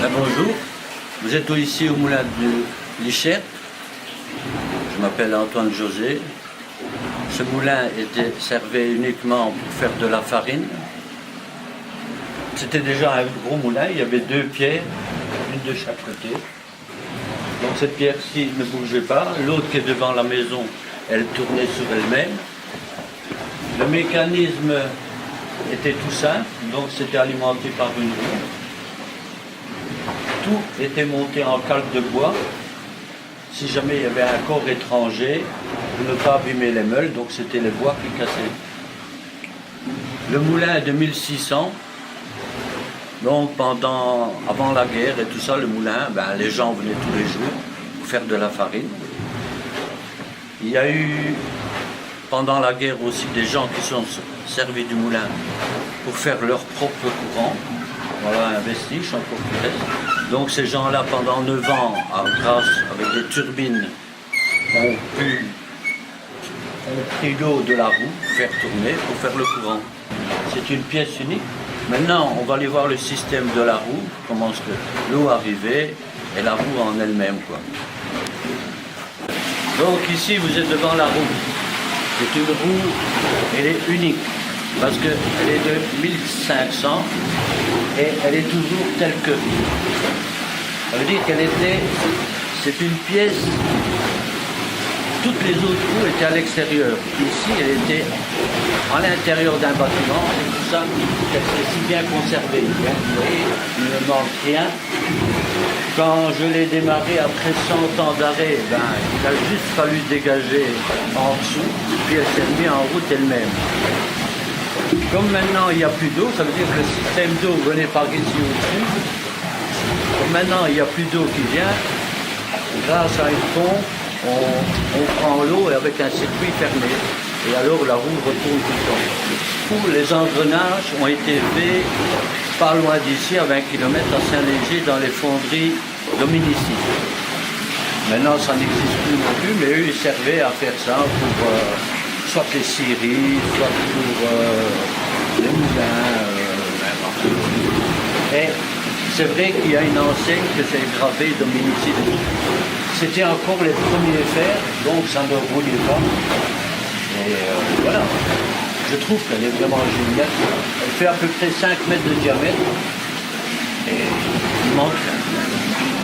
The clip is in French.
Bonjour, vous êtes ici au moulin de Lichert. Je m'appelle Antoine José. Ce moulin servait uniquement pour faire de la farine. C'était déjà un gros moulin, il y avait deux pierres, une de chaque côté. Donc cette pierre-ci ne bougeait pas, l'autre qui est devant la maison, elle tournait sur elle-même. Le mécanisme était tout simple, donc c'était alimenté par une roue. Tout était monté en calque de bois. Si jamais il y avait un corps étranger, pour ne pas abîmer les meules, donc c'était les bois qui cassaient. Le moulin est de 1600. Donc avant la guerre et tout ça, le moulin, les gens venaient tous les jours pour faire de la farine. Il y a eu pendant la guerre aussi des gens qui sont servis du moulin pour faire leur propre courant. Voilà un vestige encore qui reste. Donc ces gens-là, pendant 9 ans, grâce avec des turbines, ont pris l'eau de la roue pour faire tourner, pour faire le courant. C'est une pièce unique. Maintenant, on va aller voir le système de la roue, comment l'eau arrivait et la roue en elle-même, quoi. Donc ici, vous êtes devant la roue. C'est une roue, elle est unique, parce qu'elle est de 1500 et elle est toujours telle que. Ça veut dire c'est une pièce, toutes les autres roues étaient à l'extérieur. Ici, elle était à l'intérieur d'un bâtiment, et tout ça, c'est si bien conservé. Hein. Vous voyez, il ne manque rien. Quand je l'ai démarré après 100 ans d'arrêt, il a juste fallu dégager en dessous, puis elle s'est mise en route elle-même. Comme maintenant il n'y a plus d'eau, ça veut dire que le système d'eau venait par ici au-dessus. Comme maintenant il n'y a plus d'eau qui vient, grâce à une pompe, on prend l'eau avec un circuit fermé. Et alors la roue retourne tout le temps. Tous les engrenages ont été faits pas loin d'ici, à 20 km à Saint-Léger, dans les fonderies Dominici. Maintenant ça n'existe plus non plus, mais eux ils servaient à faire ça pour soit les scieries, soit pour les moulins, n'importe. Et c'est vrai qu'il y a une enseigne que c'est gravé Dominici. C'était encore les premiers fers, donc ça ne roulait pas. Et voilà, je trouve qu'elle est vraiment géniale. Elle fait à peu près 5 mètres de diamètre et il manque rien.